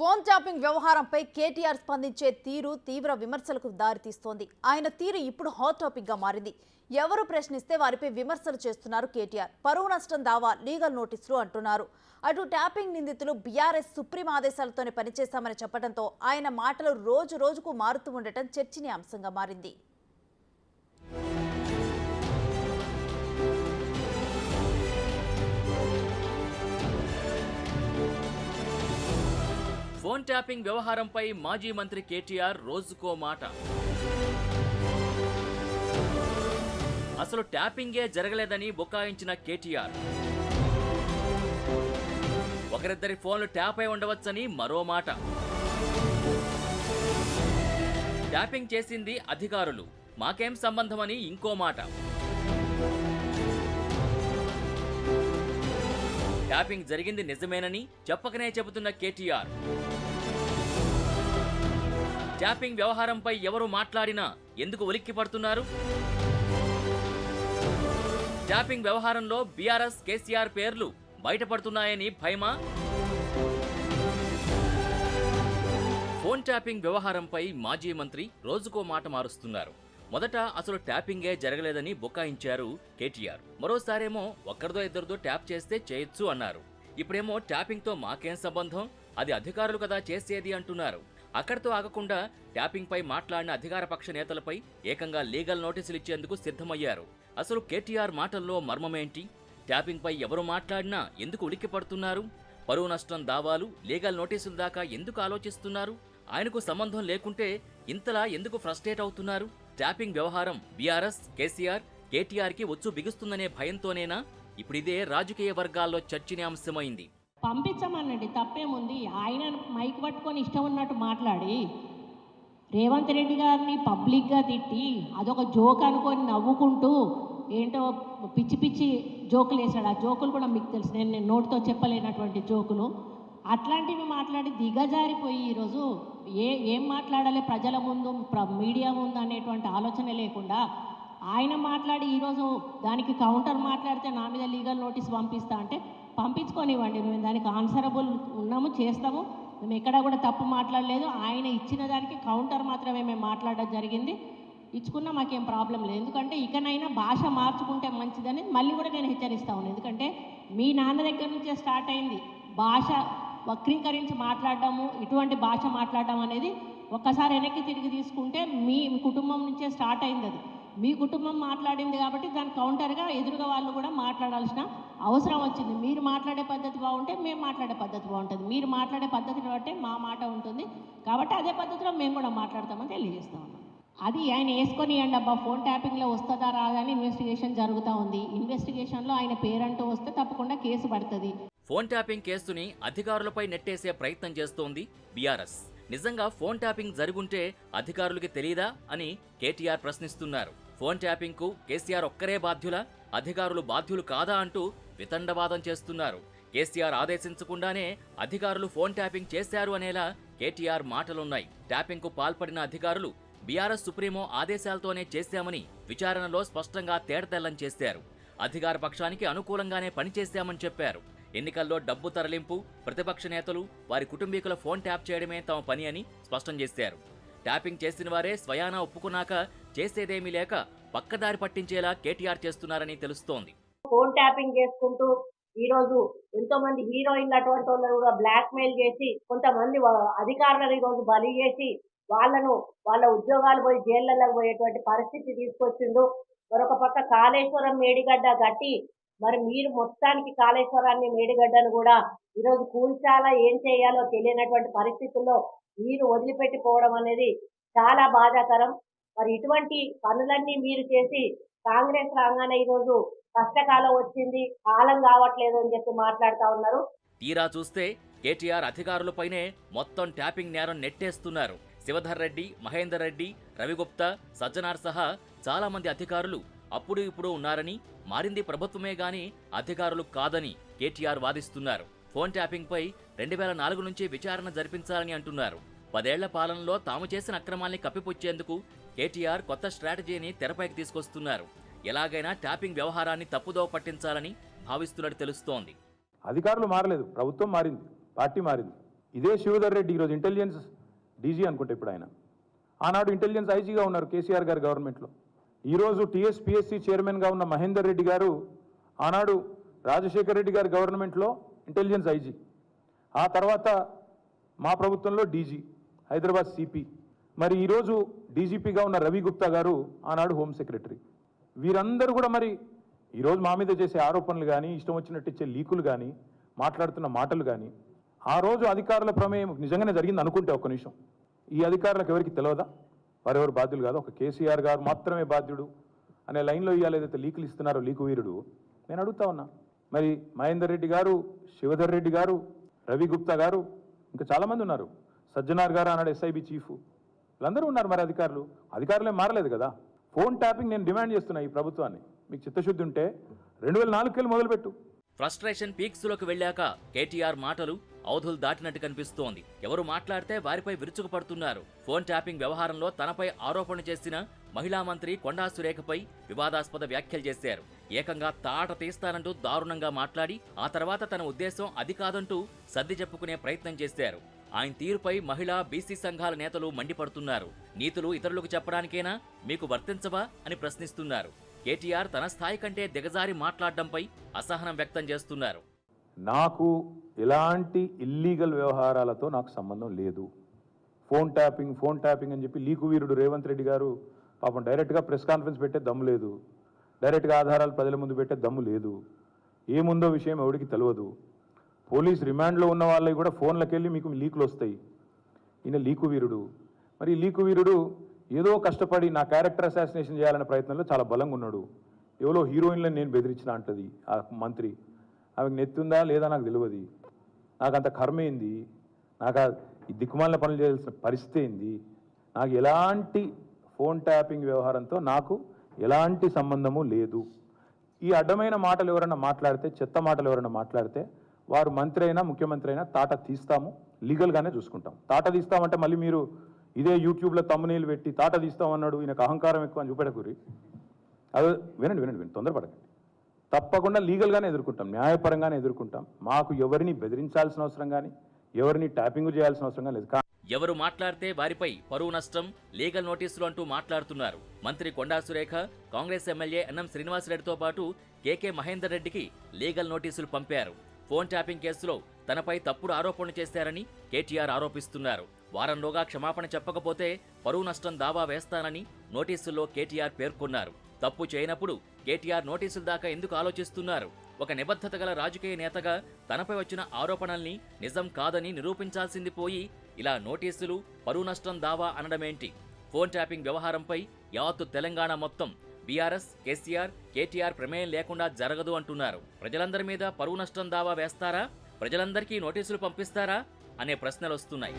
Phone tapping వ్యవహారంపై కేటీఆర్ స్పందించే తీరు తీవ్ర విమర్శలకు దారితీస్తోంది. ఆయన తీరు ఇప్పుడు హాట్ టాపిక్ గా మారింది. ఎవరు ప్రశ్నిస్తే వారిపై విమర్శలు చేస్తున్నారు కేటీఆర్. పరువు నష్టం దావా, లీగల్ నోటీసులు అంటున్నారు. అటు ట్యాపింగ్ నిందితులు బీఆర్ఎస్ సుప్రీం ఆదేశాలతోనే పనిచేస్తామని చెప్పడంతో ఆయన మాటలు రోజు రోజుకు మారుతూ ఉండటం చర్చనీయాంశంగా మారింది. ఫోన్ ట్యాపింగ్ వ్యవహారంపై మాజీ మంత్రి కేటీఆర్ రోజుకో మాట. అసలు ట్యాపింగే జరగలేదని బుకాయించిన కేటీఆర్, ఒకరిద్దరి ఫోన్లు ట్యాప్ అయి ఉండవచ్చని మరో మాట. ట్యాపింగ్ చేసింది అధికారులు, మాకేం సంబంధమని ఇంకో మాట. ట్యాపింగ్ జరిగింది నిజమేనని చెప్పకనే చెబుతున్న కేటీఆర్, ట్యాపింగ్ వ్యవహారంపై ఎవరు మాట్లాడినా ఎందుకు ఉలిక్కి పడుతున్నారు? ట్యాపింగ్ వ్యవహారంలో బీఆర్ఎస్ కేసీఆర్ పేర్లు బయటపడుతున్నాయని భయమా? ఫోన్ ట్యాపింగ్ వ్యవహారంపై మాజీ మంత్రి రోజుకో మాట మారుస్తున్నారు. మొదట అసలు ట్యాపింగే జరగలేదని బుకాయించారు కేటీఆర్. మరోసారేమో ఒక్కరిదో ఇద్దరిదో ట్యాప్ చేస్తే చేయొచ్చు అన్నారు. ఇప్పుడేమో ట్యాపింగ్తో మాకేం సంబంధం, అది అధికారులు కదా చేసేది అంటున్నారు. అక్కడితో ఆగకుండా ట్యాపింగ్ పై మాట్లాడిన అధికార పక్ష నేతలపై ఏకంగా లీగల్ నోటీసులు ఇచ్చేందుకు సిద్ధమయ్యారు. అసలు కేటీఆర్ మాటల్లో మర్మమేంటి? ట్యాపింగ్ పై ఎవరు మాట్లాడినా ఎందుకు ఉలిక్కి పడుతున్నారు? పరువు నష్టం దావాలు, లీగల్ నోటీసుల దాకా ఎందుకు ఆలోచిస్తున్నారు? ఆయనకు సంబంధం లేకుంటే ఇంతలా ఎందుకు ఫ్రస్ట్రేట్ అవుతున్నారు? ట్యాపింగ్ వ్యవహారం బీఆర్ఎస్, కేసీఆర్, కేటీఆర్కి ఒచ్చు బిగుస్తుందనే భయంతోనేనా? ఇప్పుడిదే రాజకీయ వర్గాల్లో చర్చనీయాంశమైంది. పంపించమనండి, తప్పేముంది. ఆయన మైక్ పట్టుకొని ఇష్టం ఉన్నట్టు మాట్లాడి రేవంత్ రెడ్డి గారిని పబ్లిక్గా తిట్టి అదొక జోక్ అనుకొని నవ్వుకుంటూ ఏంటో పిచ్చి పిచ్చి జోకులు వేసాడు. ఆ జోకులు కూడా మీకు తెలుసు, నేను నోటితో చెప్పలేనటువంటి జోకులు. అట్లాంటివి మాట్లాడి దిగజారిపోయి ఈరోజు ఏం మాట్లాడాలి ప్రజల ముందు, మీడియా ముందు అనేటువంటి ఆలోచన లేకుండా ఆయన మాట్లాడి ఈరోజు దానికి కౌంటర్ మాట్లాడితే నా మీద లీగల్ నోటీస్ పంపిస్తా అంటే పంపించుకొనివ్వండి. మేము దానికి ఆన్సరబుల్ ఉన్నాము, చేస్తాము. మేము ఎక్కడా కూడా తప్పు మాట్లాడలేదు. ఆయన ఇచ్చిన దానికి కౌంటర్ మాత్రమే మేము మాట్లాడడం జరిగింది. ఇచ్చుకున్నా మాకేం ప్రాబ్లం లేదు. ఎందుకంటే ఇకనైనా భాష మార్చుకుంటే మంచిదని మళ్ళీ కూడా నేను హెచ్చరిస్తా ఉన్నాను. ఎందుకంటే మీ నాన్న దగ్గర నుంచే స్టార్ట్ అయింది భాష వక్రీకరించి మాట్లాడడము, ఇటువంటి భాష మాట్లాడడం అనేది. ఒక్కసారి వెనక్కి తిరిగి తీసుకుంటే మీ కుటుంబం నుంచే స్టార్ట్ అయింది. అది మీ కుటుంబం మాట్లాడింది కాబట్టి దాని కౌంటర్గా ఎదురుగా వాళ్ళు కూడా మాట్లాడాల్సిన అవసరం వచ్చింది. మీరు మాట్లాడే పద్ధతి బాగుంటే మేము మాట్లాడే పద్ధతి బాగుంటుంది, మీరు మాట్లాడే పద్ధతిని బట్టే మా మాట ఉంటుంది. కాబట్టి అదే పద్ధతిలో మేము కూడా మాట్లాడతామని తెలియజేస్తా ఉన్నాం. అది ఆయన వేసుకొని ఇవ్వండి అబ్బా. ఫోన్ ట్యాపింగ్లో వస్తుందా రాదా అని ఇన్వెస్టిగేషన్ జరుగుతూ ఉంది. ఇన్వెస్టిగేషన్లో ఆయన పేరంటూ వస్తే తప్పకుండా కేసు పడుతుంది. ఫోన్ ట్యాపింగ్ కేసుని అధికారులపై నెట్టేసే ప్రయత్నం చేస్తోంది బీఆర్ఎస్. నిజంగా ఫోన్ ట్యాపింగ్ జరుగుంటే అధికారులకి తెలీదా అని కేటీఆర్ ప్రశ్నిస్తున్నారు. ఫోన్ ట్యాపింగ్ కు కేసీఆర్ ఒక్కరే బాధ్యులా, అధికారులు బాధ్యులు కాదా అంటూ వితండవాదం చేస్తున్నారు. కేసీఆర్ ఆదేశించకుండానే అధికారులు ఫోన్ ట్యాపింగ్ చేశారు అనేలా కేటీఆర్ మాటలున్నాయి. ట్యాపింగ్ కు పాల్పడిన అధికారులు బీఆర్ఎస్ సుప్రీమో ఆదేశాలతోనే చేశామని విచారణలో స్పష్టంగా తేటతెల్లం చేశారు. అధికార పక్షానికి అనుకూలంగానే పనిచేశామని చెప్పారు. ఎన్నికల్లో డబ్బు తరలింపు, ప్రతిపక్ష నేతలు, వారి కుటుంబీకుల ఫోన్ ట్యాప్ చేయడమే తమ పని అని స్పష్టం చేశారు. ట్యాపింగ్ చేసిన వారే స్వయానా ఒప్పుకున్నాక చేసేదేమీ లేక పక్కదారి పట్టించేలా కేటీఆర్ చేస్తున్నారని తెలుస్తోంది. ఫోన్ ట్యాపింగ్ చేసుకుంటూ ఈరోజు ఎంతో మంది హీరోయిన్లు అటువంటి వాళ్ళు కూడా బ్లాక్ మెయిల్ చేసి కొంతమంది అధికారులను ఈరోజు బలి చేసి వాళ్ళ ఉద్యోగాలు పోయి జైళ్ళకు పోయేటువంటి పరిస్థితి తీసుకొచ్చిండు. మరొక పక్క కాళేశ్వరం మేడిగడ్డ కట్టి మరి మీరు మొత్తానికి కాళేశ్వరాన్ని మేడిగడ్డను కూడా ఈరోజు కూల్చాలా, ఏం చేయాలో తెలియనటువంటి పరిస్థితుల్లో మీరు వదిలిపెట్టిపోవడం అనేది చాలా బాధాకరం. మరి ఇటువంటి పనులన్నీ మీరు చేసి కాంగ్రెస్ రాగానే ఈరోజు కష్టకాలం వచ్చింది, కాలం కావట్లేదు అని చెప్పి మాట్లాడుతూ ఉన్నారు. తీరా చూస్తే కేటీఆర్ అధికారులపైనే మొత్తం ట్యాపింగ్ నేరం నెట్టేస్తున్నారు. శివధర్ రెడ్డి, మహేందర్ రెడ్డి, రవిగుప్తా, సజ్జనార్ సహా చాలా మంది అధికారులు అప్పుడు ఇప్పుడు ఉన్నారని, మారింది ప్రభుత్వమే గాని అధికారులు కాదని కేటీఆర్ వాదిస్తున్నారు. ఫోన్ ట్యాపింగ్ పై 2004 నుంచి విచారణ జరిపించాలని అంటున్నారు. 10 ఏళ్ల పాలనలో తాము చేసిన అక్రమాల్ని కప్పిపుచ్చేందుకు కేటీఆర్ కొత్త స్ట్రాటజీని తెరపైకి తీసుకొస్తున్నారు. ఎలాగైనా ట్యాపింగ్ వ్యవహారాన్ని తప్పుదోవ పట్టించాలని భావిస్తున్నట్టు తెలుస్తోంది. అధికారులు మారలేదు, ప్రభుత్వం మారింది, పార్టీ మారింది. ఇదే శివధర్ రెడ్డి ఈరోజు ఇంటెలిజెన్స్ డీజీ అనుకుంటే ఇప్పుడు ఆయన, ఆనాడు ఇంటెలిజెన్స్ ఐజీగా ఉన్నారు కేసీఆర్ గారి గవర్నమెంట్లో. ఈరోజు టీఎస్పీఎస్సీ చైర్మన్గా ఉన్న మహేందర్ రెడ్డి గారు ఆనాడు రాజశేఖర్ రెడ్డి గారి గవర్నమెంట్లో ఇంటెలిజెన్స్ ఐజీ, ఆ తర్వాత మా ప్రభుత్వంలో డీజీ, హైదరాబాద్ సిపి. మరి ఈరోజు డీజీపీగా ఉన్న రవి గుప్తా గారు ఆనాడు హోమ్ సెక్రటరీ. వీరందరూ కూడా మరి ఈరోజు మా మీద చేసే ఆరోపణలు కానీ, ఇష్టం వచ్చినట్టు ఇచ్చే లీకులు కానీ, మాట్లాడుతున్న మాటలు కానీ, ఆ రోజు అధికారుల ప్రమేయం నిజంగానే జరిగింది అనుకుంటే ఒక్క నిమిషం, ఈ అధికారులకు ఎవరికి తెలియదా? వారెవరు బాధ్యులు కాదు, ఒక కేసీఆర్ గారు మాత్రమే బాధ్యుడు అనే లైన్లో ఇవాళ ఏదైతే లీకులు ఇస్తున్నారో లీకు వీరుడు, నేను అడుగుతా ఉన్నా. మరి మహేందర్ రెడ్డి గారు, శివధర్ రెడ్డి గారు, రవి గుప్తా గారు, ఇంకా చాలామంది ఉన్నారు, సజ్జనార్ గారు అన్నాడు ఎస్ఐబి చీఫ్, వీళ్ళందరూ ఉన్నారు. మరి అధికారులే మారలేదు కదా. ఫోన్ ట్యాపింగ్ నేను డిమాండ్ చేస్తున్నా ఈ ప్రభుత్వాన్ని, మీకు చిత్తశుద్ధి ఉంటే 2004 మొదలుపెట్టు. ఫ్రస్ట్రేషన్ పీక్స్లోకి వెళ్ళాక కేటీఆర్ మాటలు అవధులు దాటినట్టు కనిపిస్తోంది. ఎవరు మాట్లాడితే వారిపై విరుచుకుపడుతున్నారు. ఫోన్ ట్యాపింగ్ వ్యవహారంలో తనపై ఆరోపణ చేసిన మహిళా మంత్రి కొండా సురేఖపై వివాదాస్పద వ్యాఖ్యలు చేశారు. ఏకంగా తాట తీస్తానంటూ దారుణంగా మాట్లాడి ఆ తర్వాత తన ఉద్దేశం అది కాదంటూ సర్ది చెప్పుకునే ప్రయత్నం చేశారు. ఆయన తీరుపై మహిళా బీసీ సంఘాల నేతలు మండిపడుతున్నారు. నీతులు ఇతరులకు చెప్పడానికేనా, మీకు వర్తించవా అని ప్రశ్నిస్తున్నారు. కేటీఆర్ తన స్థాయి కంటే దిగజారి మాట్లాడడంపై అసహనం వ్యక్తం చేస్తున్నారు. నాకు ఎలాంటి ఇల్లీగల్ వ్యవహారాలతో నాకు సంబంధం లేదు. ఫోన్ ట్యాపింగ్ అని చెప్పి లీకు వీరుడు రేవంత్ రెడ్డి గారు పాపం డైరెక్ట్గా ప్రెస్ కాన్ఫరెన్స్ పెట్టే దమ్ము లేదు, డైరెక్ట్గా ఆధారాలు ప్రజల ముందు పెట్టే దమ్ము లేదు, ఏముందో విషయం ఎవరికి తెలియదు. పోలీస్ రిమాండ్లో ఉన్న వాళ్ళకి కూడా ఫోన్లకు వెళ్ళి మీకు లీకులు వస్తాయి. ఈయన లీకు వీరుడు. మరి ఈ లీకు వీరుడు ఏదో కష్టపడి నా క్యారెక్టర్ అసాసినేషన్ చేయాలనే ప్రయత్నంలో చాలా బలంగా ఉన్నాడు. ఎవరో హీరోయిన్లను నేను బెదిరించిన అంటది ఆ మంత్రి. ఆమెకు నెత్తుందా లేదా నాకు తెలియదు. నాకు అంత కర్మ ఏంది, నాకు ఈ దిక్కుమాలిన పనులు చేయాల్సిన పరిస్థితి ఏంది, నాకు ఎలాంటి ఫోన్ ట్యాపింగ్ వ్యవహారంతో నాకు ఎలాంటి సంబంధము లేదు. ఈ అడ్డమైన మాటలు ఎవరైనా మాట్లాడితే, చెత్త మాటలు ఎవరైనా మాట్లాడితే వారు మంత్రి అయినా ముఖ్యమంత్రి అయినా తాట తీస్తాము, లీగల్గానే చూసుకుంటాం. తాట తీస్తామంటే మళ్ళీ మీరు ఇదే యూట్యూబ్లో తమ్మునీళ్ళు పెట్టి తాట తీస్తామన్నాడు, ఈయనకు అహంకారం ఎక్కువ అని చూపెడకూరి. అదే వినండి, తొందరపడకండి. తప్పకుండా లీగల్గానే ఎదుర్కొంటాం, న్యాయపరంగానే ఎదుర్కొంటాం. మాకు ఎవరిని బెదిరించాల్సిన అవసరం కానీ, ఎవరిని ట్యాపింగ్ చేయాల్సిన అవసరం కానీ లేదు. ఎవరు మాట్లాడితే వారిపై పరువు నష్టం, లీగల్ నోటీసులు అంటూ మాట్లాడుతున్నారు. మంత్రి కొండా సురేఖ, కాంగ్రెస్ ఎమ్మెల్యే ఎన్ఎం శ్రీనివాసరెడ్డితో పాటు కేకే మహేందర్ రెడ్డికి లీగల్ నోటీసులు పంపారు. ఫోన్ ట్యాపింగ్ కేసులో తనపై తప్పుడు ఆరోపణలు చేశారని కేటీఆర్ ఆరోపిస్తున్నారు. వారంలోగా క్షమాపణ చెప్పకపోతే పరువు నష్టం దావా వేస్తానని నోటీసుల్లో కేటీఆర్ పేర్కొన్నారు. తప్పు చేయనప్పుడు కేటీఆర్ నోటీసుల దాకా ఎందుకు ఆలోచిస్తున్నారు? ఒక నిబద్ధత గల రాజకీయ నేతగా తనపై వచ్చిన ఆరోపణల్ని నిజం కాదని నిరూపించాల్సింది పోయి ఇలా నోటీసులు, పరువు నష్టం దావా అనడమేంటి? ఫోన్ ట్యాపింగ్ వ్యవహారంపై యావత్తు తెలంగాణ మొత్తం బీఆర్ఎస్, కేటీఆర్ ప్రమేయం లేకుండా జరగదు అంటున్నారు. ప్రజలందరి మీద పరువు నష్టం దావా వేస్తారా? ప్రజలందరికీ నోటీసులు పంపిస్తారా అనే ప్రశ్నలు వస్తున్నాయి.